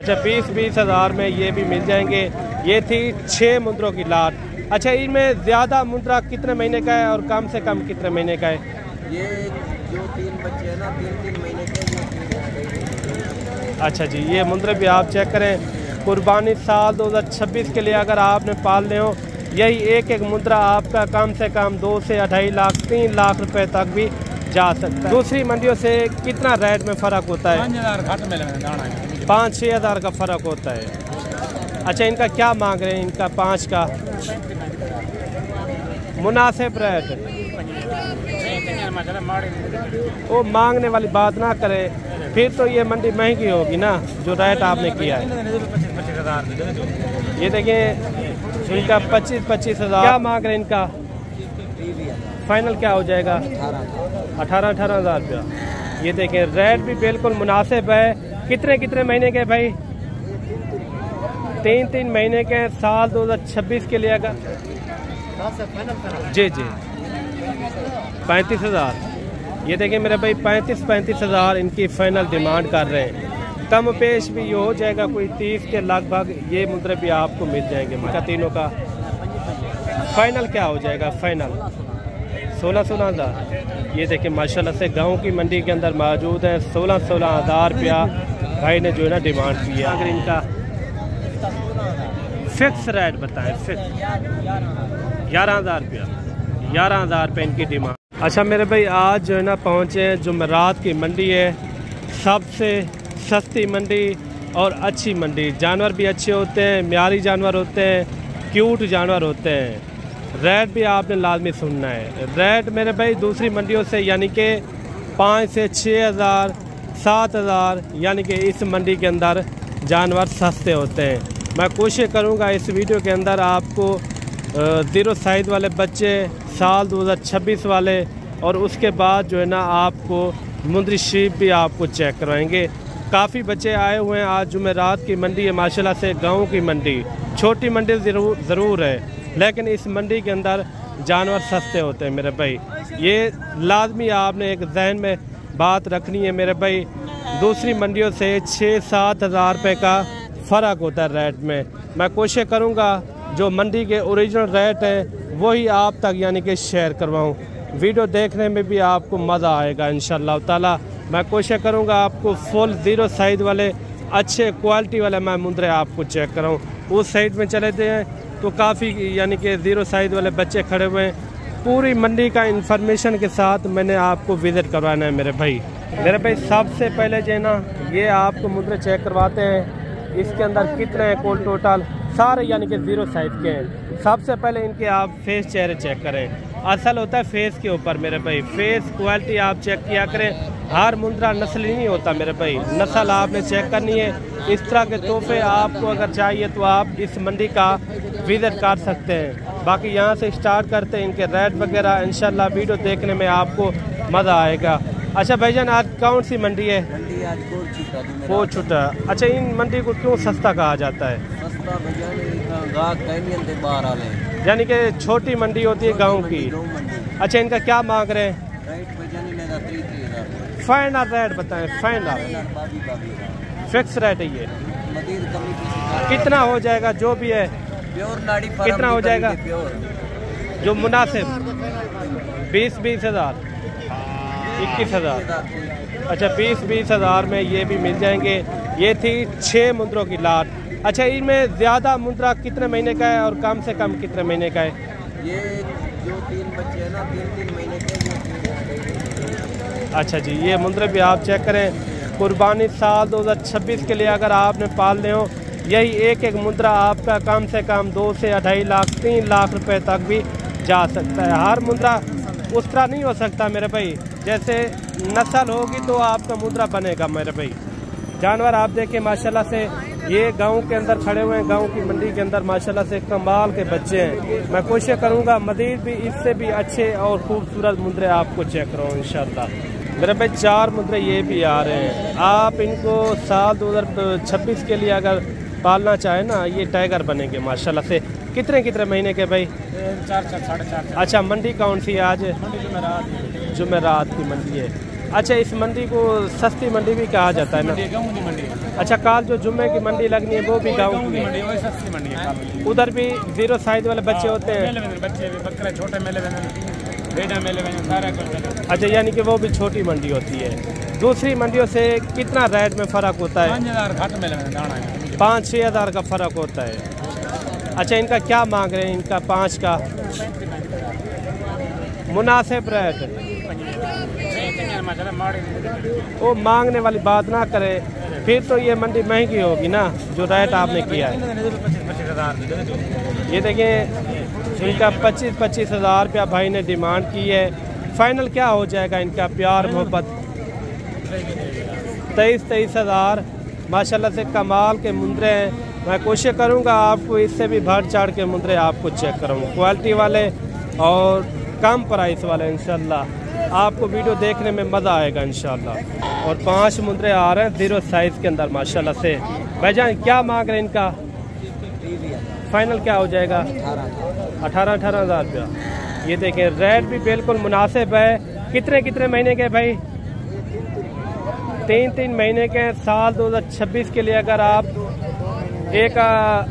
अच्छा 20-20 हज़ार में ये भी मिल जाएंगे। ये थी 6 मुंदरों की लाट। अच्छा इनमें ज़्यादा मुंदरा कितने महीने का है और कम से कम कितने महीने का है? ये जो 3 बच्चे हैं ना 3-3 महीने के। अच्छा जी, ये मुंदरे भी आप चेक करें। कुर्बानी साल 2026 के लिए अगर आपने पालने हो, यही एक एक मुंदरा आपका कम से कम 2 से 2.5 लाख 3 लाख रुपए तक भी जा सकता है। दूसरी मंडियों से कितना रेट में फ़र्क होता है? 5-6 हज़ार का फ़र्क होता है। अच्छा इनका क्या मांग रहे हैं? इनका 5 का मुनासिब रेट। वो मांगने वाली बात ना करे, फिर तो ये मंडी महंगी होगी ना जो रेट आपने किया है। ये देखिए इनका 25-25 हज़ार क्या मांग रहे हैं? इनका फाइनल क्या हो जाएगा? 18-18 हज़ार रुपया। ये देखें रेट भी बिल्कुल मुनासिब है। कितने कितने महीने के भाई? 3-3 महीने के। साल 2026 के लिए अगर जी 35 हज़ार। ये देखें मेरे भाई 35 हज़ार इनकी फाइनल डिमांड कर रहे हैं। कम पेश भी ये हो जाएगा कोई 30 के लगभग। ये मुद्रे भी आपको मिल जाएंगे। का तीनों का फाइनल क्या हो जाएगा? फाइनल 16-16 हज़ार। ये देखिए माशाल्लाह से गांव की मंडी के अंदर मौजूद है। 16-16 हज़ार रुपया भाई ने जो है ना डिमांड की है। अगर इनका फिक्स रेट बताएं, फिक्स 11 हज़ार रुपया। 11 हज़ार रुपये इनकी डिमांड। अच्छा मेरे भाई आज जो है ना पहुँचे हैं जुमेरात की मंडी है। सबसे सस्ती मंडी और अच्छी मंडी। जानवर भी अच्छे होते हैं, म्यारी जानवर होते हैं, क्यूट जानवर होते हैं। रेट भी आपने लाजमी सुनना है। रेट मेरे भाई दूसरी मंडियों से यानी कि 5 से 6 हज़ार 7 हज़ार यानी कि इस मंडी के अंदर जानवर सस्ते होते हैं। मैं कोशिश करूँगा इस वीडियो के अंदर आपको 0 साइज वाले बच्चे साल 2026 वाले और उसके बाद जो है ना आपको मुंदरी शीप भी आपको चेक करवाएंगे। काफ़ी बच्चे आए हुए हैं। आज जुमेरात की मंडी है माशाल्लाह से, गांव की मंडी। छोटी मंडी ज़रूर है लेकिन इस मंडी के अंदर जानवर सस्ते होते हैं मेरे भाई। ये लाजमी आपने एक जहन में बात रखनी है मेरे भाई। दूसरी मंडियों से 6-7 हज़ार रुपये का फ़र्क होता है रेट में। मैं कोशिश करूँगा जो मंडी के ओरिजिनल रेट है वही आप तक यानी कि शेयर करवाऊँ। वीडियो देखने में भी आपको मज़ा आएगा इंशाअल्लाह ताला। मैं कोशिश करूँगा आपको फुल 0 साइज वाले अच्छे क्वालिटी वाले मैं मुंदरे आपको चेक कराऊँ। उस साइड में चले जाएँ तो काफ़ी यानी कि 0 साइज वाले बच्चे खड़े हुए हैं। पूरी मंडी का इंफॉर्मेशन के साथ मैंने आपको विज़िट करवाना है मेरे भाई। सबसे पहले जो है ना ये आपको मुंदरे चेक करवाते हैं। इसके अंदर कितने हैं कुल टोटल? सारे यानी कि 0 साइज के हैं। सबसे पहले इनके आप फेस चेहरे चेक करें। असल होता है फेस के ऊपर मेरे भाई। फेस क्वालिटी आप चेक किया करें। हर मुंदरा नस्ली नहीं होता मेरे भाई, नस्ल आपने चेक करनी है। इस तरह के तोहफे आपको अगर चाहिए तो आप इस मंडी का विज़िट कर सकते हैं। बाकी यहाँ से स्टार्ट करते हैं इनके रेट वगैरह। इंशाल्लाह वीडियो देखने में आपको मज़ा आएगा। अच्छा भाईजान आज कौन सी मंडी है? मंडी आज कोट छुट्टा। अच्छा इन मंडी को क्यों सस्ता कहा जाता है? सस्ता यानी कि छोटी मंडी होती है गांव की। अच्छा इनका क्या मांग रहे हैं? फाइनल रेट बताएं। फाइनल फिक्स रेट है ये। कितना हो जाएगा जो भी है? कितना हो जाएगा जो मुनासिब? 20-20 हज़ार 21 हज़ार। अच्छा 20-20 हज़ार में ये भी मिल जाएंगे। ये थी 6 मुंदरों की लाट। अच्छा इनमें ज़्यादा मुंदरा कितने महीने का है और कम से कम कितने महीने का है? ये जो 3 बच्चे हैं ना 3-3 महीने के। अच्छा जी, ये मुंदरे भी आप चेक करें। कुर्बानी साल 2026 के लिए अगर आपने पालने हो, यही एक एक मुंदरा आपका कम से कम 2 से 2.5 लाख 3 लाख रुपए तक भी जा सकता है। हर मुंदरा उस तरह नहीं हो सकता मेरे भाई, जैसे नस्ल होगी तो आपका मुंदरा बनेगा मेरे भाई। जानवर आप देखें माशाल्लाह से, ये गांव के अंदर खड़े हुए हैं। गांव की मंडी के अंदर माशाल्लाह से कमाल के बच्चे हैं। मैं कोशिश करूंगा मज़ीद भी इससे भी अच्छे और खूबसूरत मुंदरे आपको चेक कराऊँ इंशाल्लाह। मेरे भाई 4 मुंदरे ये भी आ रहे हैं। आप इनको साल 2026 के लिए अगर पालना चाहे ना, ये टाइगर बनेंगे माशाल्लाह से। कितने कितने महीने के भाई? 4 4 4.5। अच्छा मंडी कौन सी है आज? जुमेरात जुमेरात की मंडी है। अच्छा, इस मंडी को सस्ती मंडी भी कहा जाता है ना? अच्छा, काल जो जुम्मे की मंडी लगनी है वो भी गाँव की मंडी, वही सस्ती मंडी है। उधर भी 0 साइज वाले बच्चे होते हैं, बच्चे बकरे छोटे मेले मेले सारा कुछ। अच्छा, यानी कि वो भी छोटी मंडी होती है। दूसरी मंडियों से कितना रेट में फ़र्क होता है? 5-6 हज़ार का फ़र्क होता है। अच्छा, इनका क्या मांग रहे हैं? इनका 5 का मुनासिब रेट। वो मांगने वाली बात ना करे, फिर तो ये मंडी महंगी होगी ना, जो रेट आपने किया है। ये देखिए, इनका 25-25 हज़ार रुपया भाई ने डिमांड की है। फाइनल क्या हो जाएगा इनका? प्यार मोहब्बत 23-23 हज़ार। माशाल्लाह से कमाल के मुंदरे हैं। मैं कोशिश करूंगा आपको इससे भी बढ़ चढ़ के मुंदरे आपको चेक करूँगा, क्वालिटी वाले और कम प्राइस वाले। इंशाल्लाह आपको वीडियो देखने में मज़ा आएगा इंशाल्लाह। और 5 मुंदरे आ रहे हैं 0 साइज़ के अंदर माशाल्लाह से। भाईजान क्या मांग रहे हैं इनका? फाइनल क्या हो जाएगा? 18 हज़ार रुपया। ये देखें, रेट भी बिल्कुल मुनासिब है। कितने महीने के भाई? 3 महीने के। साल 2026 के लिए अगर आप एक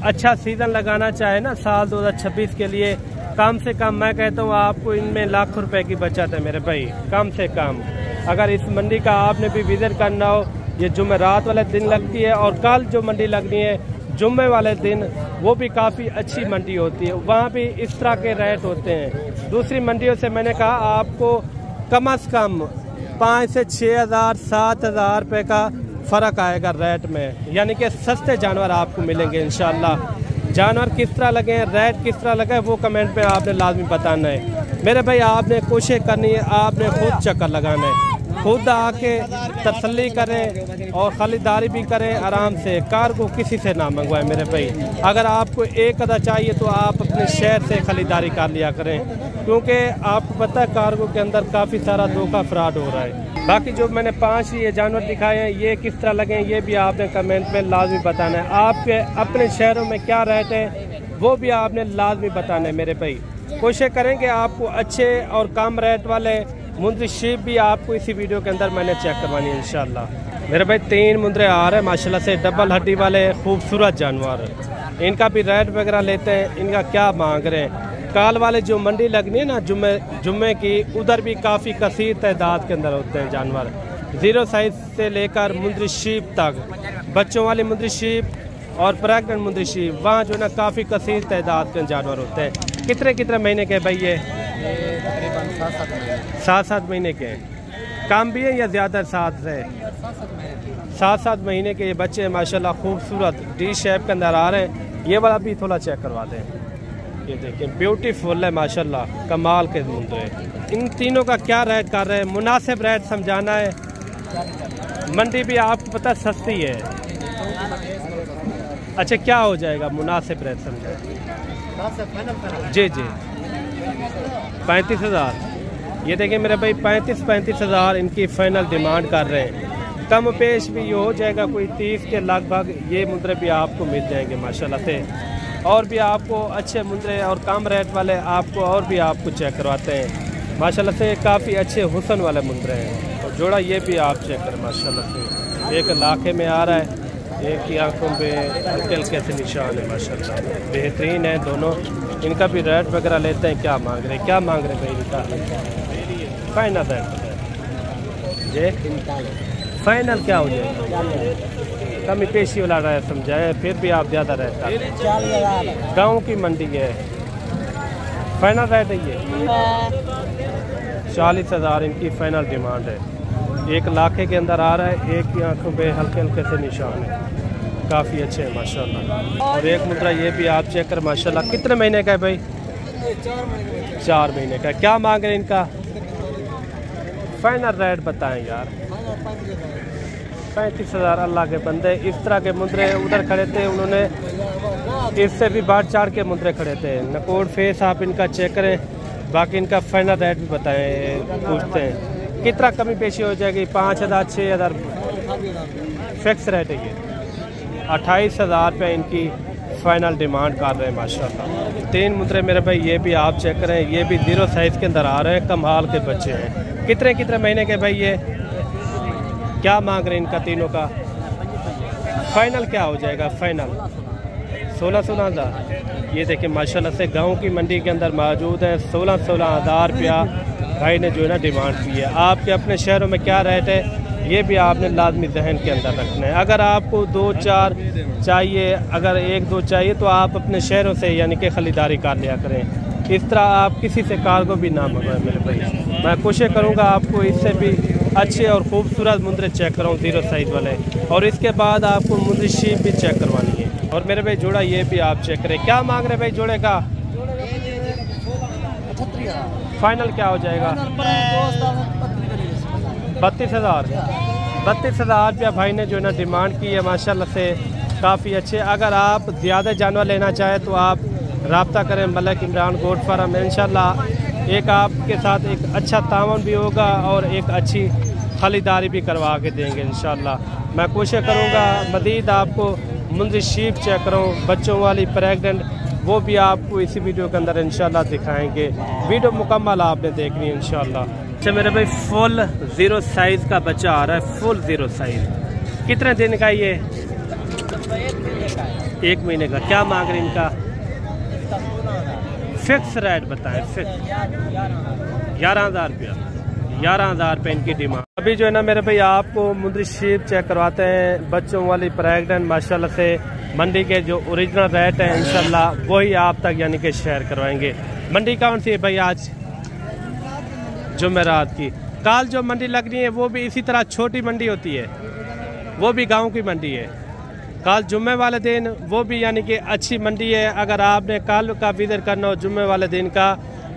अच्छा सीज़न लगाना चाहे ना, साल 2026 के लिए, कम से कम मैं कहता हूँ आपको इनमें लाखों रुपए की बचत है मेरे भाई, कम से कम। अगर इस मंडी का आपने भी विजिट करना हो, ये जुमेरात वाले दिन लगती है और कल जो मंडी लगनी है जुम्मे वाले दिन, वो भी काफ़ी अच्छी मंडी होती है। वहाँ भी इस तरह के रेट होते हैं। दूसरी मंडियों से मैंने कहा आपको कम से कम 5 से 6 हज़ार 7 हज़ार रुपये का फ़र्क आएगा रेट में, यानी कि सस्ते जानवर आपको मिलेंगे इंशाल्लाह। जानवर किस तरह लगे, रेट किस तरह लगे, वो कमेंट में आपने लाजमी बताना है मेरे भाई। आपने कोशिश करनी है, आपने खुद चक्कर लगाना है, खुद आके तसल्ली करें और खरीदारी भी करें आराम से। कार को किसी से ना मंगवाएं मेरे भाई। अगर आपको एक अदा चाहिए तो आप अपने शहर से खरीदारी कर लिया करें, क्योंकि आपको पता है कार्गो के अंदर काफ़ी सारा धोखा फ्रॉड हो रहा है। बाकी जो मैंने 5 ये जानवर दिखाए हैं, ये किस तरह लगे ये भी आपने कमेंट में लाजमी बताना है। आपके अपने शहरों में क्या रेट है वो भी आपने लाजमी बताना है मेरे भाई। कोशिश करें कि आपको अच्छे और कम रेट वाले मुंदरी शीप भी आपको इसी वीडियो के अंदर मैंने चेक करवानी है इंशाल्लाह। मेरे भाई 3 मुंदरे आ रहे हैं माशाल्लाह से, डबल हड्डी वाले खूबसूरत जानवर। इनका भी रेट वगैरह लेते हैं, इनका क्या मांग रहे हैं। काल वाले जो मंडी लगनी है ना जुम्मे की, उधर भी काफ़ी कसीर तादाद के अंदर होते हैं जानवर। 0 साइज से लेकर मुंदरी शीप तक, बच्चों वाली मुंदरी शीप और प्रेगनेंट मुंदरी शीप, वहाँ जो है ना काफ़ी कसीर तादाद के जानवर होते हैं। कितने महीने के भाई ये? 7-7 महीने के। कम भी है या ज़्यादा? 7 महीने के ये बच्चे माशाल्लाह खूबसूरत डी शेप के अंदर आ रहे हैं। ये वाला भी थोड़ा चेक करवा दें। ये देखिए ब्यूटीफुल है माशाल्लाह, कमाल के मुंदरे। इन तीनों का क्या रेट कर रहे हैं? मुनासिब रेट समझाना है। मंडी भी आपको पता सस्ती है। अच्छा, क्या हो जाएगा मुनासिब रेट समझाए? जी 35 हज़ार। ये देखिए मेरे भाई 35 हज़ार इनकी फाइनल डिमांड कर रहे हैं। कम पेश भी ये हो जाएगा, कोई 30 के लगभग ये मुंदरे भी आपको मिल जाएंगे माशाल्लाह से। और भी आपको अच्छे मुंदरे और कम रेट वाले आपको और भी आपको चेक करवाते हैं माशाल्लाह से। काफ़ी अच्छे हुस्न वाले मुंदरे हैं। और जोड़ा ये भी आप चेक करें माशाल्लाह से, एक लाखे में आ रहा है, एक की आँखों पे हल्के से निशान है माशाल्लाह, बेहतरीन है दोनों। इनका भी रेट वगैरह लेते हैं। क्या मांग रहे भाई इनका? फाइनल रेट जी, फाइनल क्या हो जाएगा? कमी पेशी वाला रेट समझाए, फिर भी आप ज़्यादा रहता है। गाँव की मंडी है, फाइनल रेट है ये 40 हज़ार इनकी फाइनल डिमांड है। 1 लाखे के अंदर आ रहा है। एक की आंखों पे हल्के से निशान है, काफ़ी अच्छे हैं माशाल्लाह। और एक मुद्रा ये भी आप चेक कर माशाल्लाह। कितने महीने का है भाई? 4 महीने का। क्या मांग रहे हैं इनका? फाइनल रेट बताएं यार। 35 हज़ार। अल्लाह के बंदे, इस तरह के मुद्रे उधर खड़े थे, उन्होंने इससे भी बढ़ चढ़ के मुद्रे खड़े थे। नकोड फेस आप इनका चेक करें। बाकी इनका फाइनल रेट भी बताएं, पूछते हैं कितना कमी पेशी हो जाएगी? 5 हज़ार 6 हज़ार फिक्स रेट है ये। 28 हज़ार रुपये इनकी फाइनल डिमांड कर रहे हैं माशाल्लाह। 3 मुद्रे मेरे भाई ये भी आप चेक करें। ये भी 0 साइज़ के अंदर आ रहे हैं, कमाल के बच्चे हैं। कितने महीने के भाई ये? क्या मांग रहे हैं इनका तीनों का? फाइनल क्या हो जाएगा? फाइनल 16-16 हज़ार। ये देखिए माशाल्लाह से गांव की मंडी के अंदर मौजूद है। 16-16 हज़ार रुपया भाई ने जो है ना डिमांड की है। आपके अपने शहरों में क्या रेट है ये भी आपने लाजमी जहन के अंदर रखना है। अगर आपको 2-4 चाहिए, अगर 1-2 चाहिए तो आप अपने शहरों से यानी कि ख़रीदारी कर लिया करें। इस तरह आप किसी से कार्गो भी ना मंगवाएं मेरे भाई। मैं कोशिश करूँगा आपको इससे भी अच्छे और खूबसूरत मुंदरे चेक कराऊँ 0 साइज़ वाले, और इसके बाद आपको मुंदरी शीप भी चेक करवानी है। और मेरे भाई जोड़ा ये भी आप चेक करें। क्या मांग रहे भाई जोड़े का? फाइनल क्या हो जाएगा? 32,000। 32,000 रुपया भाई ने जो है ना डिमांड की है माशाल्लाह से, काफ़ी अच्छे। अगर आप ज़्यादा जानवर लेना चाहें तो आप रब्ता करें मलिक इमरान गोट फार्म। इंशाल्लाह एक आपके साथ एक अच्छा तावन भी होगा और एक अच्छी खरीदारी भी करवा के देंगे इंशाल्लाह। मैं कोशिश करूँगा मज़ीद आपको मुंजी शीप चेक करूँ, बच्चों वाली प्रेगनेंट, वो भी आपको इसी वीडियो के अंदर इंशाल्लाह दिखाएंगे। वीडियो मुकम्मल आपने देखनी है इंशाल्लाह। अच्छा मेरे भाई फुल 0 साइज़ का बच्चा आ रहा है, फुल 0 साइज़। कितने दिन का ये? 1 महीने का। क्या मांग रहे इनका? फिक्स रेट बताएं। फिक्स 11,000 रुपया। 11,000 रुपये इनकी डिमांड। अभी जो है ना मेरे भाई आपको मुंदरी शीप चेक करवाते हैं, बच्चों वाली प्रेगनेंट माशाल्लाह से। मंडी के जो ओरिजिनल रेट है इंशाल्लाह वही आप तक यानी कि शेयर करवाएंगे। मंडी कौन सी है भाई आज? जुमेरात की। कल जो मंडी लगनी है वो भी इसी तरह छोटी मंडी होती है, वो भी गांव की मंडी है। कल जुम्मे वाले दिन वो भी यानी कि अच्छी मंडी है। अगर आपने कल का विजिट करना हो जुम्मे वाले दिन का,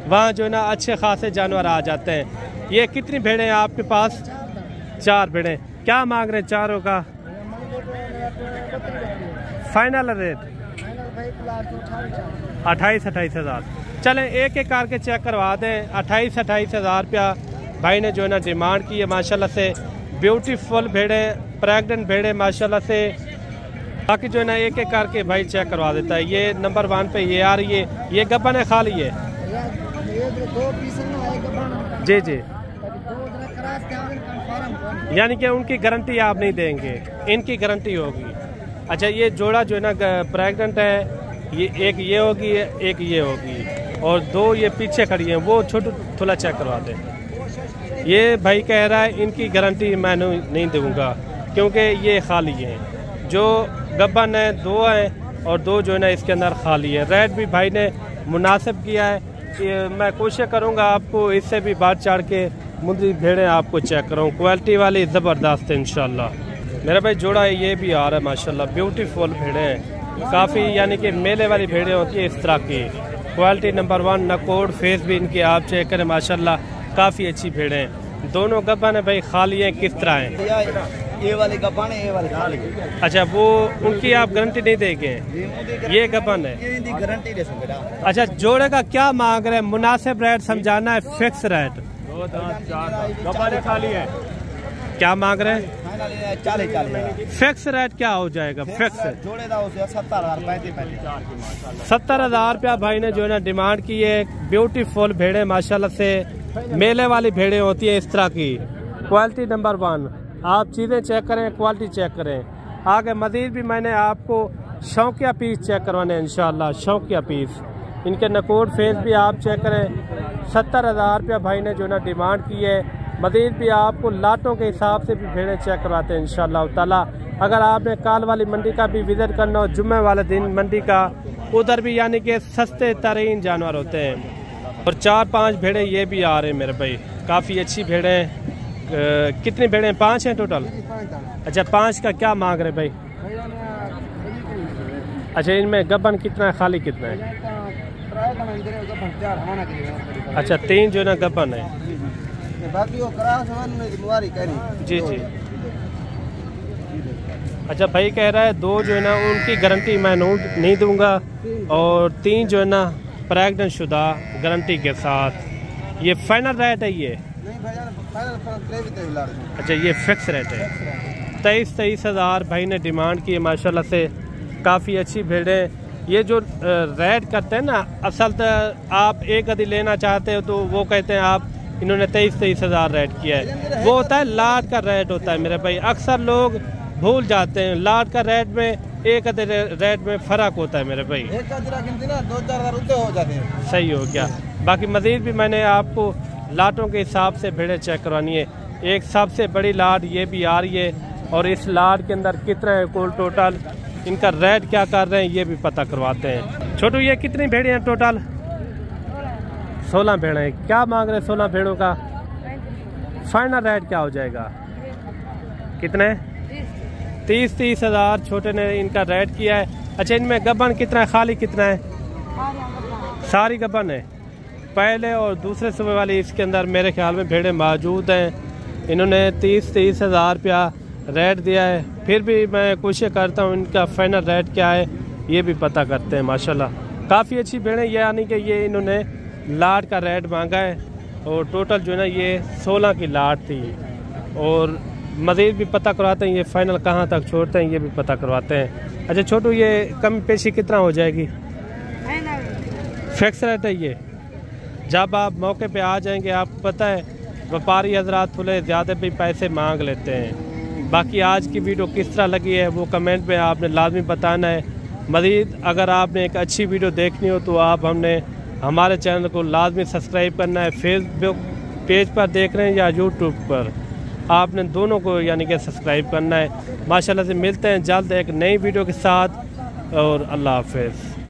वहाँ जो है ना अच्छे खासे जानवर आ जाते हैं। ये कितनी भेड़ें हैं आपके पास? 4 भेड़ें। क्या मांग रहे हैं चारों का? फाइनल रेट 28-28 हज़ार। चलें एक एक करके चेक करवा दें। 28-28 हज़ार रुपया भाई ने जो है ना डिमांड की है माशाल्लाह से। ब्यूटीफुल भेड़े, प्रेग्नेंट भेड़े माशाल्लाह से। बाकी जो है ना एक एक करके भाई चेक करवा देता है। ये नंबर 1 पे ये आ रही है, ये गब्बन है खाली है जी जी, यानी कि उनकी गारंटी आप नहीं देंगे, इनकी गारंटी होगी। अच्छा ये जोड़ा जो है ना प्रेग्नेंट है, ये एक ये होगी एक ये होगी और 2 ये पीछे खड़ी हैं, वो छोटू थोड़ा चेक करवा दें। ये भाई कह रहा है इनकी गारंटी मैं नहीं दूंगा क्योंकि ये खाली हैं। जो गब्बन है 2 हैं और 2 जो है ना इसके अंदर खाली है। रेट भी भाई ने मुनासिब किया है। मैं कोशिश करूंगा आपको इससे भी बात चढ़ के मुंदरी भेड़ें आपको चेक कराऊँ, क्वालिटी वाली ज़बरदस्त है इंशाल्लाह। मेरा भाई जोड़ा है ये भी आ रहा है माशाल्लाह, ब्यूटीफुल भेड़ें हैं काफ़ी, यानी कि मेले वाली भेड़ें होती है इस तरह की। क्वालिटी नंबर 1, नकोड फेस भी इनकी आप चेक करें माशाल्लाह, काफ़ी अच्छी भेड़ें हैं। दोनों गब्बन है भाई, खाली हैं किस तरह हैं? ये वाली गब्बन है, ये वाली खाली। अच्छा वो उनकी आप गारंटी नहीं देंगे? ये गब्बन है, ये गारंटी दे सकते। अच्छा जोड़े का क्या मांग रहे हैं? मुनासिब रेट समझाना है, फिक्स रेट। गब्बन खाली है। क्या मांग रहे हैं? 40 फिक्स रेट क्या हो जाएगा? फिक्स जोड़े दा 70,000 70,000 रुपया भाई ने जो है ना डिमांड की है। ब्यूटीफुल भेड़े माशाल्लाह से, मेले वाली भेड़ें होती है इस तरह की। क्वालिटी नंबर 1, आप चीज़ें चेक करें, क्वालिटी चेक करें। आगे मज़ीद भी मैंने आपको शौकिया पीस चेक करवाने हैं इंशाल्लाह, शौकिया पीस। इनके नकोड फेस भी आप चेक करें। 70,000 रुपया भाई ने जो ना डिमांड की है। मज़ीद भी आपको लाटों के हिसाब से भी भेड़ें चेक करवाते हैं इंशाल्लाह ताला। अगर आपने काल वाली मंडी का भी विज़िट करना हो जुम्मे वाले दिन मंडी का, उधर भी यानी कि सस्ते तरीन जानवर होते हैं। और 4-5 भेड़ें ये भी आ रहे हैं मेरे भाई, काफ़ी अच्छी भेड़ें। कितनी भेड़ें? 5 हैं टोटल। अच्छा 5 का क्या मांग रहे भाई? अच्छा इनमें गब्बन कितना है, खाली कितना है? अच्छा 3 जो है ना गब्बन है। जी जी। अच्छा भाई कह रहा है 2 जो है ना उनकी गारंटी मैं नहीं दूंगा और 3 जो है ना प्रेग्नेंट शुदा गारंटी के साथ। ये फाइनल रेट है ये? अच्छा ये फिक्स रेट है। 23 हज़ार भाई ने डिमांड की है माशाल्लाह से, काफ़ी अच्छी भेड़ें। ये जो रेट करते हैं ना, असल तो आप एक यदि लेना चाहते हो तो वो कहते हैं आप इन्होंने 23 हज़ार रेट किया है। वो होता है लाट का रेट होता है मेरे भाई, अक्सर लोग भूल जाते हैं। लाट का रेट में एक रेट में फ़र्क होता है मेरे भाई, 2-4 हो जाते हैं। सही हो गया। बाकी मज़ीद भी मैंने आपको लाटों के हिसाब से भेड़ें चेक करवानी है। एक सबसे बड़ी लाट ये भी आ रही है, और इस लाट के अंदर कितना है कुल टोटल, इनका रेट क्या कर रहे हैं ये भी पता करवाते हैं। छोटू ये कितनी भेड़ें हैं टोटल? 16 भेड़ें हैं। क्या मांग रहे हैं 16 भेड़ों का? फाइनल रेट क्या हो जाएगा? कितने? 30 हज़ार छोटे ने इनका रेट किया है। अच्छा, इनमें गबन कितना है, खाली कितना है? सारी गबन है। पहले और दूसरे सुबह वाली इसके अंदर मेरे ख्याल में भेड़ें मौजूद हैं। इन्होंने 30 हज़ार रुपया रेट दिया है। फिर भी मैं कोशिश करता हूँ इनका फाइनल रेट क्या है ये भी पता करते हैं। माशाल्लाह काफ़ी अच्छी भेड़ें, यानी कि ये इन्होंने लाट का रेट मांगा है, और टोटल जो है ना ये 16 की लाट थी। और मज़ीद भी पता करवाते हैं ये फाइनल कहाँ तक छोड़ते हैं ये भी पता करवाते हैं। अच्छा छोटू, ये कम पेशी कितना हो जाएगी? फिक्स रेट है ये। जब आप मौके पे आ जाएंगे, आपको पता है व्यापारी हजरात थोड़े ज़्यादा भी पैसे मांग लेते हैं। बाकी आज की वीडियो किस तरह लगी है वो कमेंट में आपने लाजमी बताना है। मज़ीद अगर आपने एक अच्छी वीडियो देखनी हो तो आप हमारे चैनल को लाजमी सब्सक्राइब करना है। फेसबुक पेज पर देख रहे हैं या यूट्यूब पर, आपने दोनों को यानी कि सब्सक्राइब करना है। माशाल्लाह से मिलते हैं जल्द एक नई वीडियो के साथ, और अल्लाह हाफ़िज़।